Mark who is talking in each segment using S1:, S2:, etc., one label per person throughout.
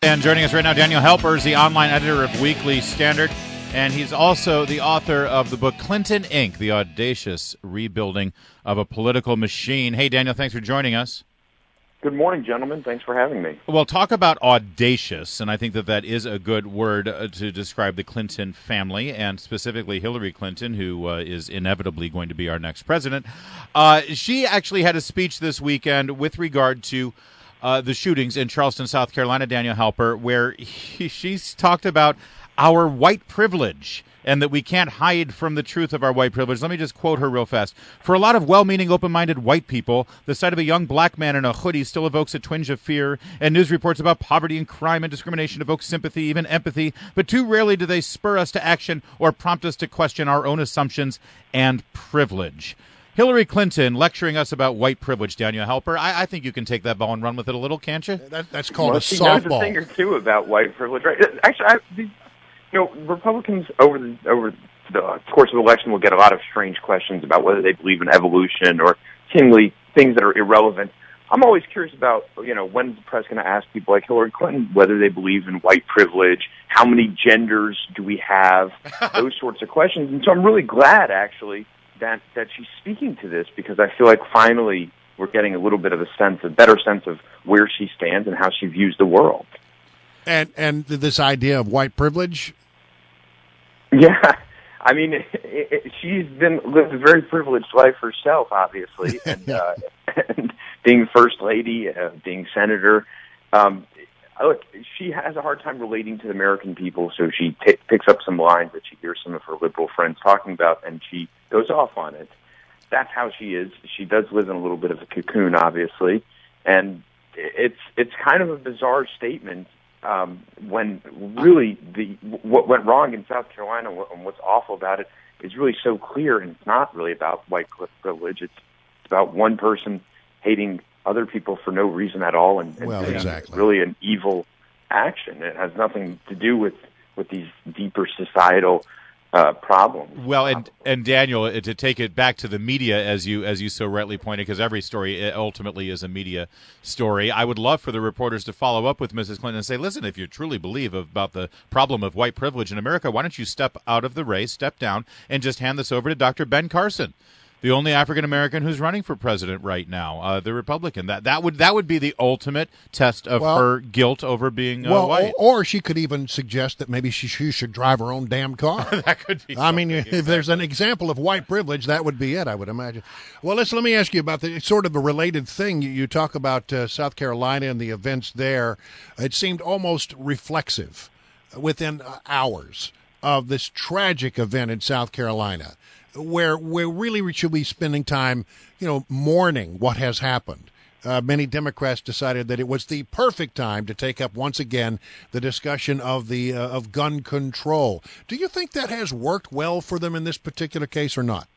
S1: And joining us right now, Daniel Halper is the online editor of Weekly Standard, and he's also the author of the book Clinton, Inc., The Audacious Rebuilding of a Political Machine. Hey, Daniel, thanks for joining us.
S2: Good morning, gentlemen. Thanks for having me.
S1: Well, talk about audacious, and I think that is a good word to describe the Clinton family, and specifically Hillary Clinton, who is inevitably going to be our next president. She actually had a speech this weekend with regard to the shootings in Charleston, South Carolina, Daniel Halper, where she's talked about our white privilege and that we can't hide from the truth of our white privilege. Let me just quote her real fast. For a lot of well-meaning, open-minded white people, the sight of a young black man in a hoodie still evokes a twinge of fear, and news reports about poverty and crime and discrimination evoke sympathy, even empathy, but too rarely do they spur us to action or prompt us to question our own assumptions and privilege. Hillary Clinton lecturing us about white privilege, Daniel Halper. I think you can take that ball and run with it a little, can't you?
S3: That's called a
S2: she knows
S3: softball.
S2: a thing or two about white privilege, right? Actually, Republicans over the course of the election will get a lot of strange questions about whether they believe in evolution or seemingly things that are irrelevant. I'm always curious about, when's the press going to ask people like Hillary Clinton whether they believe in white privilege, how many genders do we have, those sorts of questions. And so I'm really glad, actually, that she's speaking to this, because I feel like finally we're getting a little bit of a better sense of where she stands and how she views the world.
S3: And this idea of white privilege?
S2: Yeah. I mean, she's lived a very privileged life herself, obviously, and being first lady, being senator. Look, she has a hard time relating to the American people, so she picks up some lines that she hears some of her liberal friends talking about, and she goes off on it. That's how she is. She does live in a little bit of a cocoon, obviously, and it's kind of a bizarre statement when really what went wrong in South Carolina and what's awful about it is really so clear, and it's not really about white privilege. It's about one person hating other people for no reason at all, and
S3: exactly.
S2: Really an evil action. It has nothing to do with these deeper societal problems.
S1: Well, and Daniel, to take it back to the media, as you so rightly pointed, because every story ultimately is a media story, I would love for the reporters to follow up with Mrs. Clinton and say, listen, if you truly believe about the problem of white privilege in America, why don't you step out of the race, step down, and just hand this over to Dr. Ben Carson, the only African-American who's running for president right now, the Republican. That would be the ultimate test of her guilt over being white.
S3: Or she could even suggest that maybe she should drive her own damn car.
S1: That could be.
S3: I mean, if there's an example of white privilege, that would be it, I would imagine. Well, let me ask you about the sort of a related thing. You talk about South Carolina and the events there. It seemed almost reflexive within hours of this tragic event in South Carolina, where really we should be spending time, mourning what has happened. Many Democrats decided that it was the perfect time to take up once again the discussion of of gun control. Do you think that has worked well for them in this particular case or not?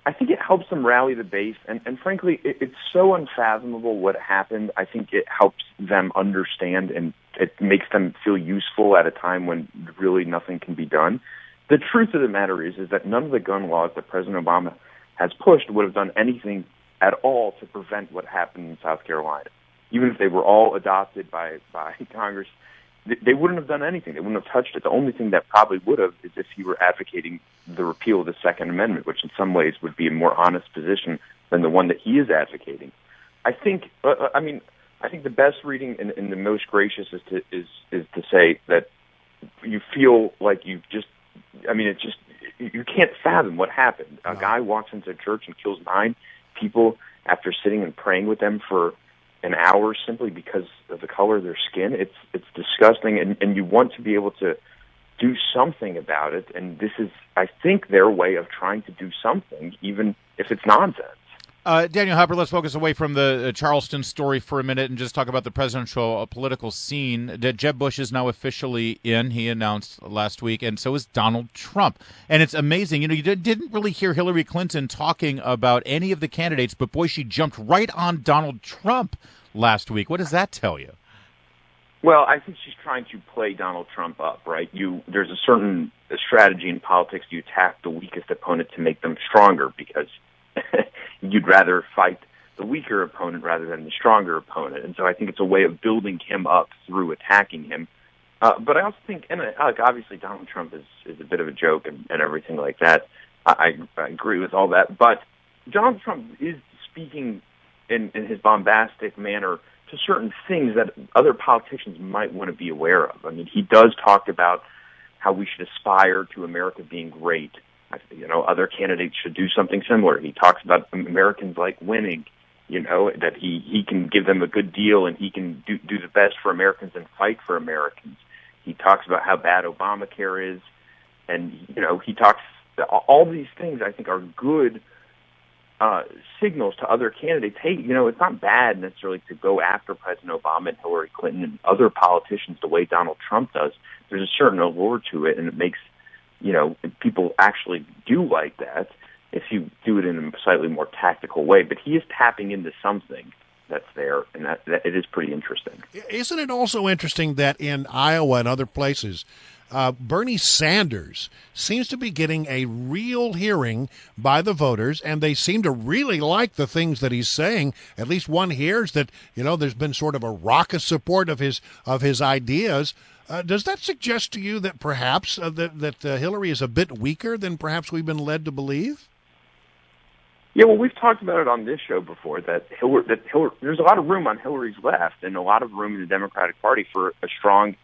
S2: I think it helps them rally the base, and frankly, it's so unfathomable what happened. I think it helps them understand, and it makes them feel useful at a time when really nothing can be done. The truth of the matter is that none of the gun laws that President Obama has pushed would have done anything at all to prevent what happened in South Carolina. Even if they were all adopted by Congress, they wouldn't have done anything. They wouldn't have touched it. The only thing that probably would have is if he were advocating the repeal of the Second Amendment, which in some ways would be a more honest position than the one that he is advocating. I think the best reading and the most gracious is to say that you feel like you can't fathom what happened. A guy walks into a church and kills 9 people after sitting and praying with them for an hour simply because of the color of their skin. It's disgusting, and you want to be able to do something about it. And this is, I think, their way of trying to do something, even if it's nonsense.
S1: Daniel Halper, let's focus away from the Charleston story for a minute and just talk about the presidential political scene. Jeb Bush is now officially in. He announced last week, and so is Donald Trump. And it's amazing. You didn't really hear Hillary Clinton talking about any of the candidates, but boy, she jumped right on Donald Trump last week. What does that tell you?
S2: Well, I think she's trying to play Donald Trump up, right? There's a certain strategy in politics. You attack the weakest opponent to make them stronger because you'd rather fight the weaker opponent rather than the stronger opponent. And so I think it's a way of building him up through attacking him. But I also think, and obviously Donald Trump is a bit of a joke and everything like that. I agree with all that. But Donald Trump is speaking in his bombastic manner to certain things that other politicians might want to be aware of. I mean, he does talk about how we should aspire to America being great. Other candidates should do something similar. He talks about Americans like winning, that he can give them a good deal and he can do the best for Americans and fight for Americans. He talks about how bad Obamacare is, and, he talks, all these things I think are good signals to other candidates. Hey, it's not bad necessarily to go after President Obama and Hillary Clinton and other politicians the way Donald Trump does. There's a certain allure to it, and it makes, people actually do like that if you do it in a slightly more tactical way. But he is tapping into something that's there, and that it is pretty interesting.
S3: Isn't it also interesting that in Iowa and other places, Bernie Sanders seems to be getting a real hearing by the voters, and they seem to really like the things that he's saying. At least one hears that, there's been sort of a raucous support of his ideas. Does that suggest to you that perhaps that Hillary is a bit weaker than perhaps we've been led to believe?
S2: Yeah, well, we've talked about it on this show before, that Hillary, there's a lot of room on Hillary's left and a lot of room in the Democratic Party for a strong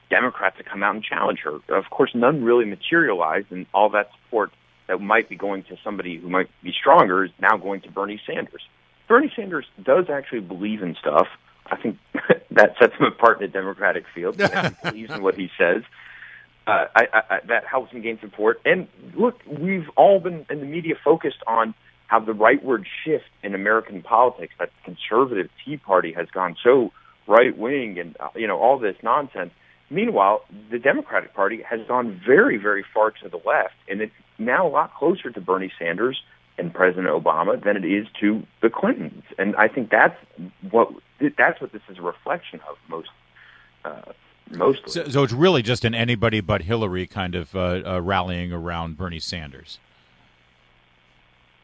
S2: Democrat to come out and challenge her. Of course, none really materialized, and all that support that might be going to somebody who might be stronger is now going to Bernie Sanders. Bernie Sanders does actually believe in stuff. I think that sets him apart in the Democratic field. He believes in what he says. That helps him gain support. And look, we've all been in the media focused on how the rightward shift in American politics, that the conservative Tea Party has gone so right-wing and, all this nonsense. Meanwhile, the Democratic Party has gone very, very far to the left, and it's now a lot closer to Bernie Sanders and President Obama than it is to the Clintons. And I think that's what this is a reflection of mostly.
S1: So it's really just an anybody but Hillary kind of rallying around Bernie Sanders.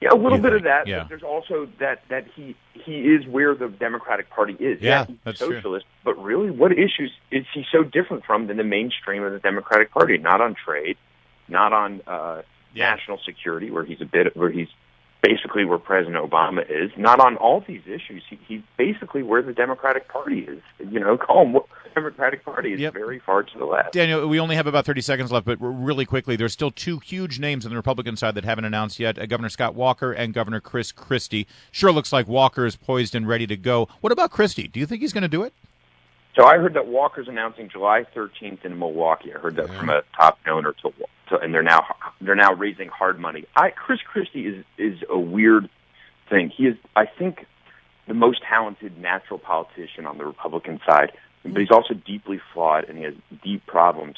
S2: Yeah, a little bit of that.
S1: Yeah.
S2: But there's also that he is where the Democratic Party is.
S1: Yeah,
S2: he's
S1: that's
S2: socialist, true. But really, what issues is he so different from than the mainstream of the Democratic Party? Not on trade, not on national security, where he's basically where President Obama is. Not on all these issues. He's basically where the Democratic Party is. Call him what the Democratic Party is. Yep. Very far to the left.
S1: Daniel, we only have about 30 seconds left, but really quickly, there's still two huge names on the Republican side that haven't announced yet, Governor Scott Walker and Governor Chris Christie. Sure looks like Walker is poised and ready to go. What about Christie? Do you think he's going to do it?
S2: So I heard that Walker's announcing July 13th in Milwaukee. I heard that from a top donor and they're now raising hard money. Chris Christie is a weird thing. He is, I think, the most talented natural politician on the Republican side, but he's also deeply flawed and he has deep problems.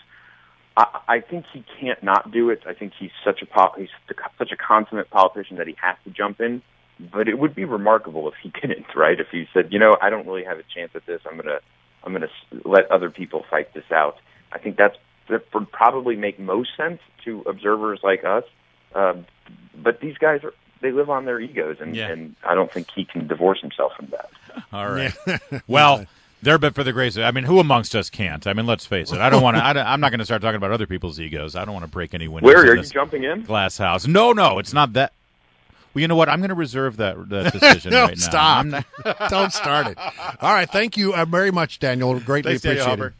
S2: I think he can't not do it. I think he's such a consummate politician that he has to jump in. But it would be remarkable if he didn't, right? If he said, I don't really have a chance at this. I'm gonna let other people fight this out. I think that would probably make most sense to observers like us. But these guys they live on their egos, and I don't think he can divorce himself from that.
S1: All right. Well, they're but for the grace of, who amongst us can't? Let's face it. I don't want to. I'm not going to start talking about other people's egos. I don't want to break any windows.
S2: Where are you jumping in?
S1: Glass house? No, it's not that. Well, you know what? I'm going to reserve that decision right now.
S3: Stop. Don't start it. All right. Thank you very much, Daniel. Greatly
S1: Thanks, Daniel
S3: appreciate
S1: Halper.
S3: it.